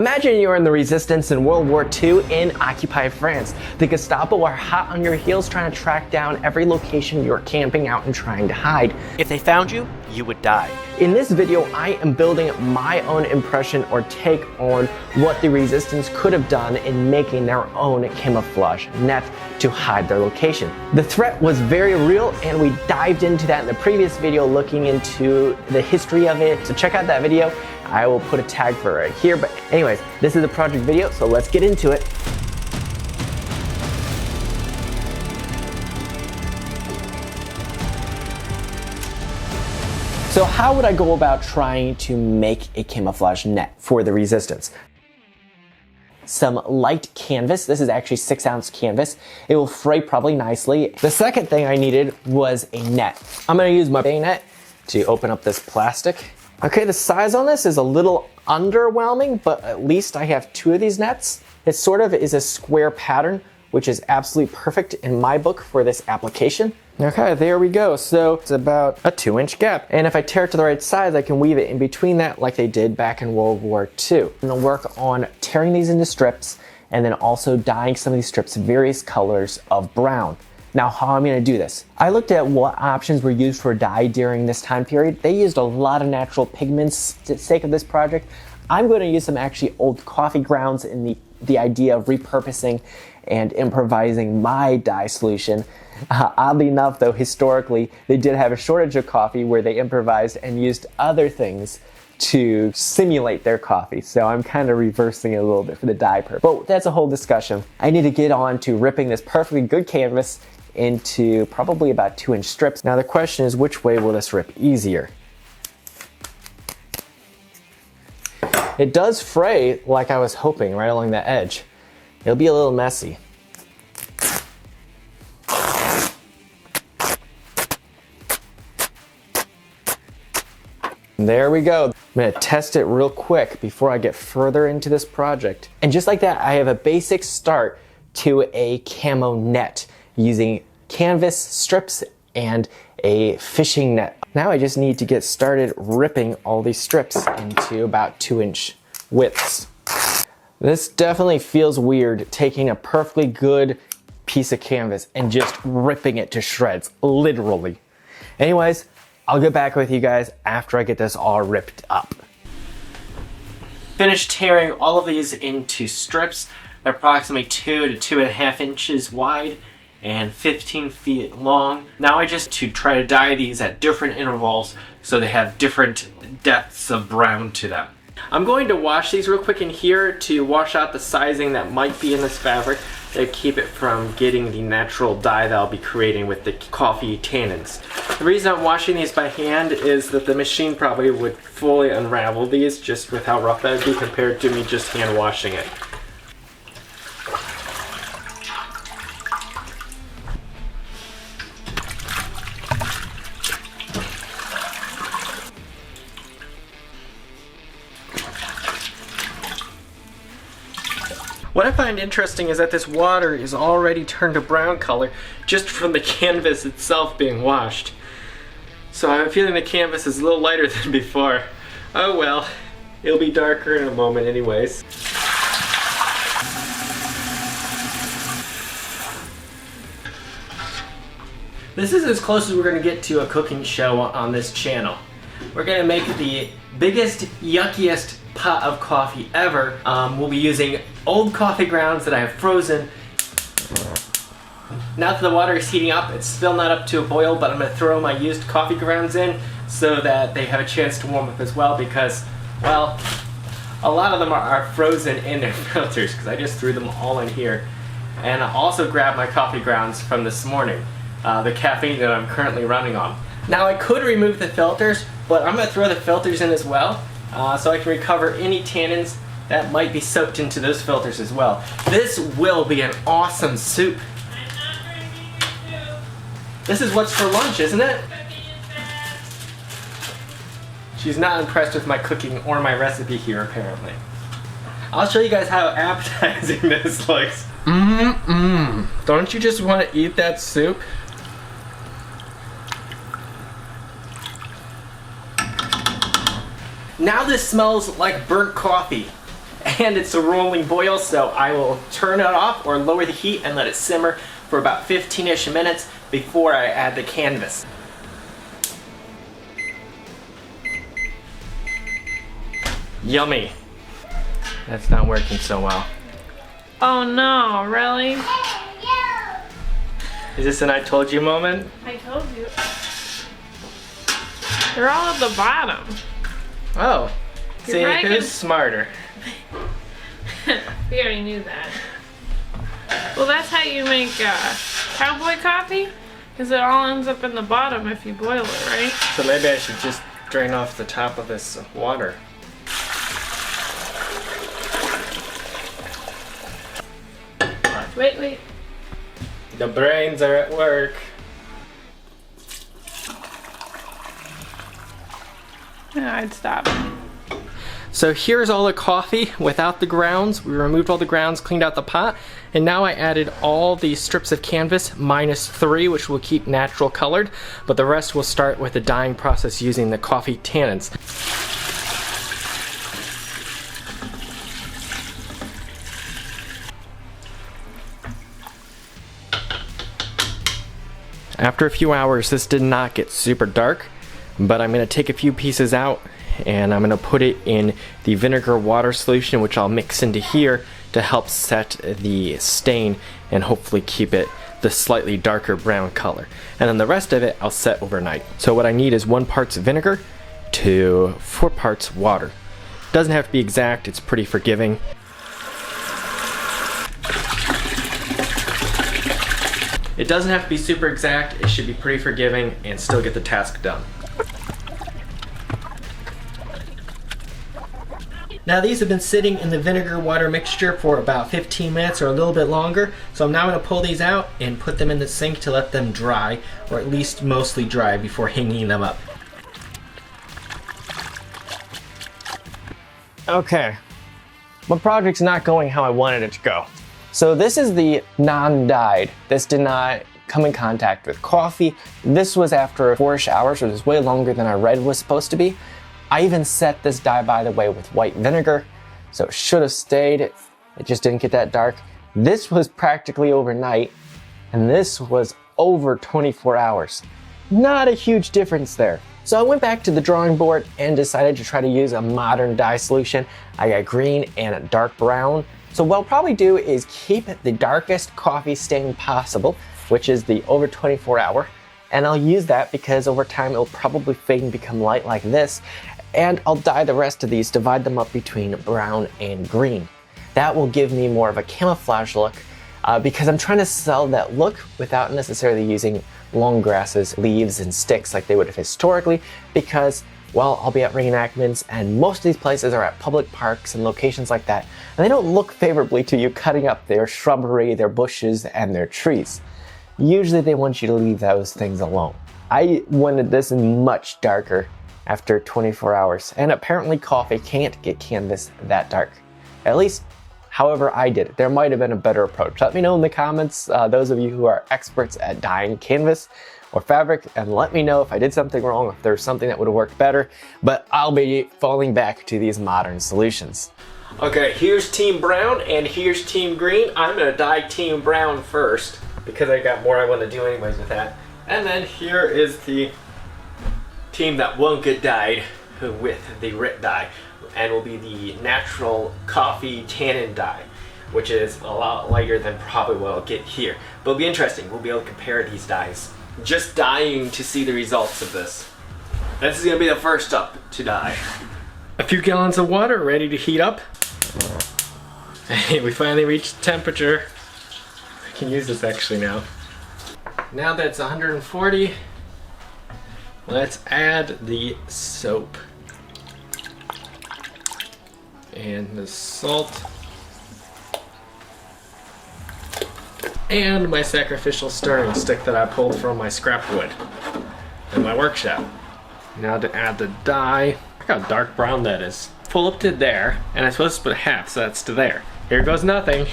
Imagine you're in the resistance in World War II in occupied France. The Gestapo are hot on your heels trying to track down every location you're camping out and trying to hide. If they found you, you would die. In this video, I am building my own impression or take on what the resistance could have done in making their own camouflage net to hide their location. The threat was very real, and we dived into that in the previous video looking into the history of it. So check out that video. I will put a tag for it right here. But anyways, this is the project video, so let's get into it. So how would I go about trying to make a camouflage net for the resistance? Some light canvas. This is actually 6-ounce canvas. It will fray probably nicely. The second thing I needed was a net. I'm gonna use my bayonet to open up this plastic. Okay, the size on this is a little underwhelming, but at least I have 2 of these nets. It sort of is a square pattern, which is absolutely perfect in my book for this application. Okay, there we go. So it's about a 2-inch gap. And if I tear it to the right size, I can weave it in between that like they did back in World War II. I'm gonna work on tearing these into strips and then also dyeing some of these strips various colors of brown. Now, how I'm gonna do this. I looked at what options were used for dye during this time period. They used a lot of natural pigments for the sake of this project. I'm gonna use some actually old coffee grounds in the idea of repurposing and improvising my dye solution. Oddly enough though, historically, they did have a shortage of coffee where they improvised and used other things to simulate their coffee. So I'm kind of reversing it a little bit for the dye purpose. But that's a whole discussion. I need to get on to ripping this perfectly good canvas into probably about 2-inch strips. Now the question is, which way will this rip easier? It does fray like I was hoping right along the edge. It'll be a little messy. There we go. I'm gonna test it real quick before I get further into this project. And just like that, I have a basic start to a camo net using canvas strips and a fishing net. Now I just need to get started ripping all these strips into about 2-inch widths. This definitely feels weird, taking a perfectly good piece of canvas and just ripping it to shreds, literally. Anyways, I'll get back with you guys after I get this all ripped up. Finished tearing all of these into strips. They're approximately 2 to 2.5 inches wide and 15 feet long. Now I just to try to dye these at different intervals so they have different depths of brown to them. I'm going to wash these real quick in here to wash out the sizing that might be in this fabric to keep it from getting the natural dye that I'll be creating with the coffee tannins. The reason I'm washing these by hand is that the machine probably would fully unravel these just with how rough that would be compared to me just hand washing it. What I find interesting is that this water is already turned a brown color just from the canvas itself being washed. So I have a feeling the canvas is a little lighter than before. Oh well, it'll be darker in a moment anyways. This is as close as we're gonna get to a cooking show on this channel. We're gonna make the biggest, yuckiest pot of coffee ever. We'll be using old coffee grounds that I have frozen. Now that the water is heating up, it's still not up to a boil, but I'm gonna throw my used coffee grounds in so that they have a chance to warm up as well because, well, a lot of them are frozen in their filters because I just threw them all in here. And I also grabbed my coffee grounds from this morning, the caffeine that I'm currently running on. Now I could remove the filters, but I'm gonna throw the filters in as well. So I can recover any tannins that might be soaked into those filters as well. This will be an awesome soup. This is what's for lunch, isn't it? She's not impressed with my cooking or my recipe here, apparently. I'll show you guys how appetizing this looks. Don't you just want to eat that soup? Now this smells like burnt coffee. and it's a rolling boil, so I will turn it off or lower the heat and let it simmer for about 15-ish minutes before I add the canvas. Yummy. That's not working so well. Oh no, really? Is this an I told you moment? I told you. They're all at the bottom. Oh. You're See, right. who's smarter? We already knew that. Well, that's how you make cowboy coffee, because it all ends up in the bottom if you boil it, right? So maybe I should just drain off the top of this water. Wait. The brains are at work. Yeah, I'd stop. So here's all the coffee without the grounds. We removed all the grounds, cleaned out the pot, and now I added all the strips of canvas -3, which will keep natural colored, but the rest will start with the dyeing process using the coffee tannins. After a few hours, this did not get super dark, but I'm going to take a few pieces out and I'm going to put it in the vinegar water solution, which I'll mix into here to help set the stain and hopefully keep it the slightly darker brown color. And then the rest of it I'll set overnight. So what I need is 1 part vinegar to 4 parts water. Doesn't have to be exact, it's pretty forgiving. It doesn't have to be super exact, it should be pretty forgiving and still get the task done. Now these have been sitting in the vinegar water mixture for about 15 minutes or a little bit longer, so I'm now going to pull these out and put them in the sink to let them dry, or at least mostly dry before hanging them up. Okay, my project's not going how I wanted it to go. So this is the non-dyed. This did not come in contact with coffee. This was after 4-ish hours, which is way longer than our red was supposed to be. I even set this dye, by the way, with white vinegar, so it should have stayed. It just didn't get that dark. This was practically overnight, and this was over 24 hours. Not a huge difference there. So I went back to the drawing board and decided to try to use a modern dye solution. I got green and a dark brown. So what I'll probably do is keep the darkest coffee stain possible, which is the over 24 hour, and I'll use that because over time it'll probably fade and become light like this, and I'll dye the rest of these, divide them up between brown and green. That will give me more of a camouflage look because I'm trying to sell that look without necessarily using long grasses, leaves, and sticks like they would have historically, because well, I'll be at reenactments, and most of these places are at public parks and locations like that, and they don't look favorably to you cutting up their shrubbery, their bushes, and their trees. Usually they want you to leave those things alone. I wanted this much darker after 24 hours, and apparently coffee can't get canvas that dark. At least, however I did it. There might have been a better approach. Let me know in the comments, those of you who are experts at dyeing canvas or fabric, and let me know if I did something wrong, if there's something that would have worked better, but I'll be falling back to these modern solutions. Okay, here's Team Brown and here's Team Green. I'm gonna dye Team Brown first because I got more I want to do anyways with that. And then here is the team that won't get dyed with the RIT dye, and will be the natural coffee tannin dye, which is a lot lighter than probably what I'll get here. But it'll be interesting, we'll be able to compare these dyes. Just dying to see the results of this. This is gonna be the first up to dye. A few gallons of water ready to heat up. Hey, we finally reached temperature. I can use this actually now. Now that it's 140, let's add the soap and the salt and my sacrificial stirring stick that I pulled from my scrap wood in my workshop. Now to add the dye. Look how dark brown that is. Full up to there, and I'm supposed to put half, so that's to there. Here goes nothing.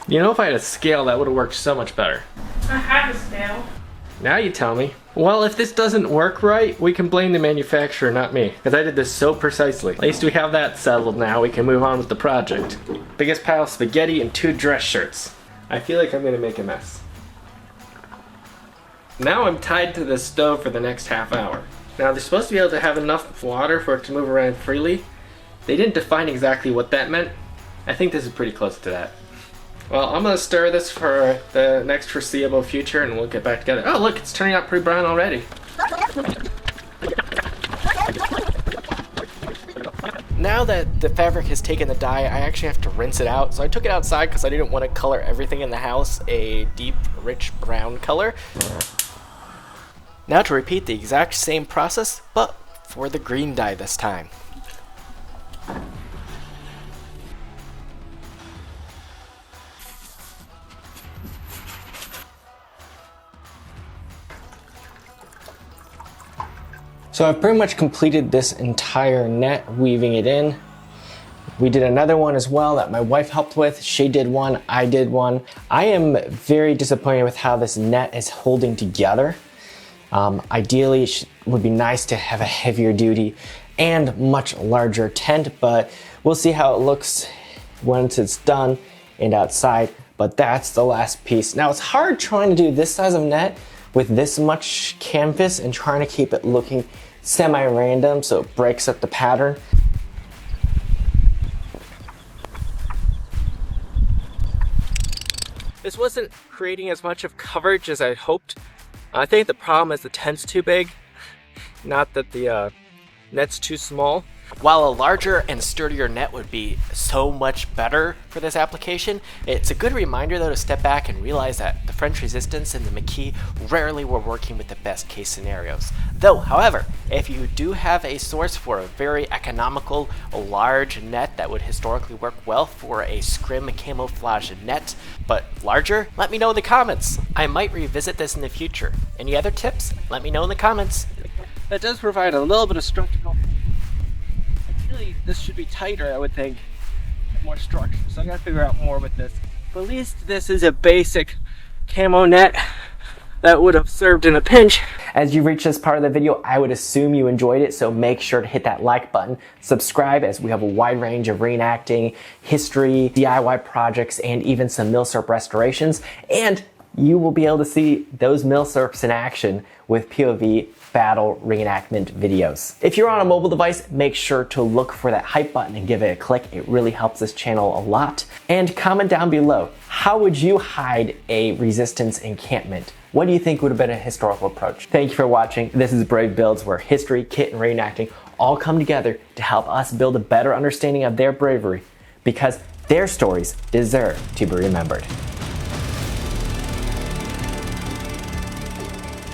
You know, if I had a scale, that would have worked so much better. I have a scale. Now you tell me. Well, if this doesn't work right, we can blame the manufacturer, not me, because I did this so precisely. At least we have that settled now. We can move on with the project. Biggest pile of spaghetti and 2 dress shirts. I feel like I'm gonna make a mess. Now I'm tied to the stove for the next half hour. Now they're supposed to be able to have enough water for it to move around freely. They didn't define exactly what that meant. I think this is pretty close to that. Well, I'm gonna stir this for the next foreseeable future and we'll get back together. Oh look, it's turning out pretty brown already. Now that the fabric has taken the dye, I actually have to rinse it out. So I took it outside because I didn't want to color everything in the house a deep, rich brown color. Now to repeat the exact same process, but for the green dye this time. So I've pretty much completed this entire net, weaving it in. We did another one as well that my wife helped with. She did one, I did one. I am very disappointed with how this net is holding together. Ideally, it would be nice to have a heavier duty and much larger tent, but we'll see how it looks once it's done and outside. But that's the last piece. Now it's hard trying to do this size of net with this much canvas and trying to keep it looking semi-random so it breaks up the pattern. This wasn't creating as much of coverage as I hoped. I think the problem is the tent's too big, not that the net's too small. While a larger and sturdier net would be so much better for this application, it's a good reminder though to step back and realize that the French Resistance and the McKee rarely were working with the best case scenarios. Though, however, if you do have a source for a very economical, large net that would historically work well for a scrim camouflage net, but larger, let me know in the comments. I might revisit this in the future. Any other tips? Let me know in the comments. That does provide a little bit of structural. Ideally, this should be tighter, I would think. More structure, so I gotta figure out more with this. But at least this is a basic camo net that would have served in a pinch. As you reach this part of the video, I would assume you enjoyed it, so make sure to hit that like button. Subscribe, as we have a wide range of reenacting, history, DIY projects, and even some milsurp restorations. And you will be able to see those milsurps in action with POV battle reenactment videos. If you're on a mobile device, make sure to look for that hype button and give it a click. It really helps this channel a lot. And comment down below, how would you hide a resistance encampment? What do you think would have been a historical approach? Thank you for watching. This is Brave Builds, where history, kit, and reenacting all come together to help us build a better understanding of their bravery, because their stories deserve to be remembered.